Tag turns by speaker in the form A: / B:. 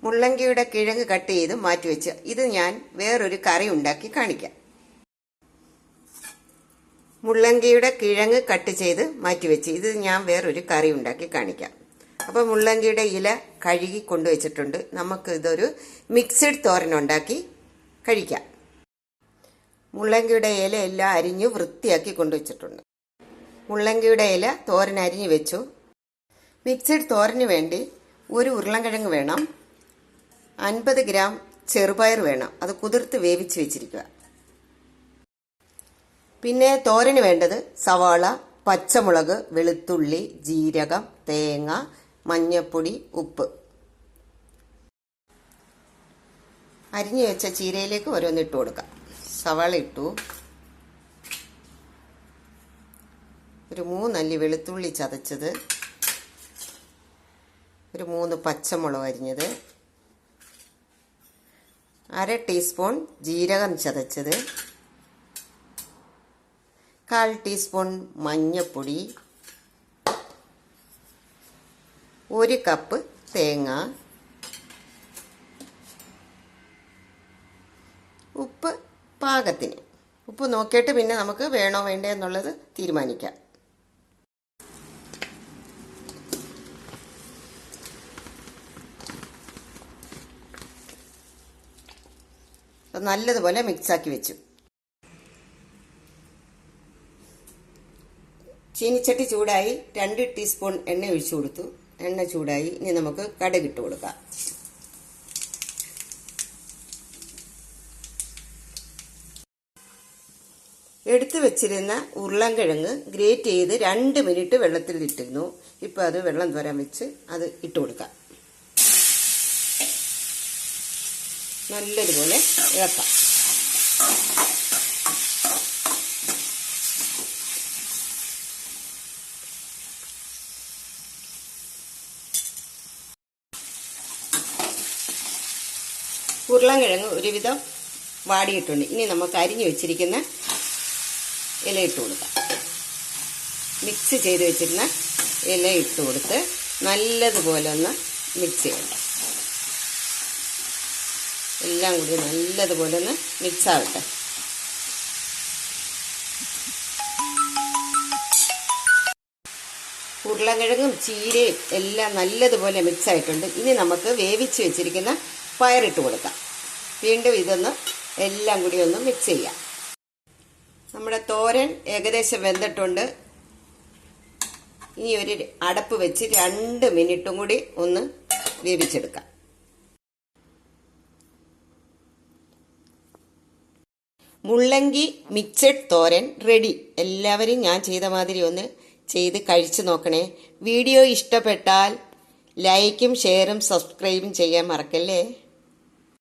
A: മുള്ളങ്കിയുടെ കിഴങ്ങ് കട്ട് ചെയ്ത് മാറ്റിവെച്ച് ഇത് ഞാൻ വേറൊരു കറി ഉണ്ടാക്കി കാണിക്കാം. മുള്ളങ്കിയുടെ കിഴങ്ങ് കട്ട് ചെയ്ത് മാറ്റിവെച്ച് ഇത് ഞാൻ വേറൊരു കറി ഉണ്ടാക്കി കാണിക്കാം. അപ്പോൾ മുള്ളങ്കിയുടെ ഇല കഴുകി കൊണ്ടുവച്ചിട്ടുണ്ട്. നമുക്ക് ഇതൊരു മിക്സഡ് തോരൻ ഉണ്ടാക്കി കഴിക്കാം. മുള്ളങ്കിയുടെ ഇല എല്ലാം അരിഞ്ഞു വൃത്തിയാക്കി കൊണ്ടുവച്ചിട്ടുണ്ട്. മുള്ളങ്കിയുടെ ഇല തോരൻ അരിഞ്ഞു വെച്ചു. മിക്സഡ് തോരന് വേണ്ടി ഒരു ഉരുളൻകിഴങ്ങ് വേണം, 50 ഗ്രാം ചെറുപയർ വേണം, അത് കുതിർത്ത് വേവിച്ച് വെച്ചിരിക്കുക. പിന്നെ തോരന് വേണ്ടത് സവാള, പച്ചമുളക്, വെളുത്തുള്ളി, ജീരകം, തേങ്ങ, മഞ്ഞൾപ്പൊടി, ഉപ്പ്. അരിഞ്ഞു വെച്ച ചീരയിലേക്ക് ഓരോന്നിട്ട് കൊടുക്കാം. സവാള ഇട്ടു, ഒരു 3 അല്ലി വെളുത്തുള്ളി ചതച്ചത്, ഒരു 3 പച്ചമുളക് അരിഞ്ഞത്, 1/2 ടീസ്പൂൺ ജീരകം ചതച്ചത്, 1/4 ടീസ്പൂൺ മഞ്ഞൾപ്പൊടി, 1 കപ്പ് തേങ്ങ, ഉപ്പ് പാകത്തിന്. ഉപ്പ് നോക്കിയിട്ട് പിന്നെ നമുക്ക് വേണോ വേണ്ടേ എന്നുള്ളത് തീരുമാനിക്കാം. നല്ലതുപോലെ മിക്സാക്കി വെച്ചു. ചീനിച്ചട്ടി ചൂടായി, 2 ടീസ്പൂൺ എണ്ണ ഒഴിച്ചു കൊടുത്തു. എണ്ണ ചൂടായി, ഇനി നമുക്ക് കടുകിട്ട് കൊടുക്കാം. എടുത്തു വെച്ചിരുന്ന ഉരുളൻകിഴങ്ങ് ഗ്രേറ്റ് ചെയ്ത് 2 മിനിറ്റ് വെള്ളത്തിൽ ഇട്ടിരുന്നു. ഇപ്പം അത് വെള്ളം തോരാൻ വെച്ച് അത് ഇട്ട് കൊടുക്കാം. നല്ലതുപോലെ ഇളക്കാം. ഉരുളൻകിഴങ്ങ് ഒരുവിധം വാടിയിട്ടുണ്ട്. ഇനി നമുക്ക് അരിഞ്ഞു വെച്ചിരിക്കുന്ന ഇല ഇട്ട് കൊടുക്കാം. മിക്സ് ചെയ്ത് വെച്ചിരുന്ന ഇല ഇട്ട് കൊടുത്ത് നല്ലതുപോലെ ഒന്ന് മിക്സ് ചെയ്യണം. എല്ലാം കൂടി നല്ലതുപോലെ ഒന്ന് മിക്സ് ആവട്ടെ. ഉരുളൻകിഴങ്ങും ചീരയും എല്ലാം നല്ലതുപോലെ മിക്സ് ആയിട്ടുണ്ട്. ഇനി നമുക്ക് വേവിച്ച് വെച്ചിരിക്കുന്ന പയറിട്ട് കൊടുക്കാം. വീണ്ടും ഇതൊന്ന് എല്ലാം കൂടി ഒന്ന് മിക്സ് ചെയ്യാം. നമ്മുടെ തോരൻ ഏകദേശം വെന്തിട്ടുണ്ട്. ഇനി ഒരു അടപ്പ് വെച്ച് 2 മിനിറ്റും കൂടി ഒന്ന് വേവിച്ചെടുക്കാം. മുള്ളങ്കി മിക്സഡ് തോരൻ റെഡി. എല്ലാവരും ഞാൻ ചെയ്ത മാതിരി ഒന്ന് ചെയ്ത് കഴിച്ചു നോക്കണേ. വീഡിയോ ഇഷ്ടപ്പെട്ടാൽ ലൈക്കും ഷെയറും സബ്സ്ക്രൈബും ചെയ്യാൻ മറക്കല്ലേ.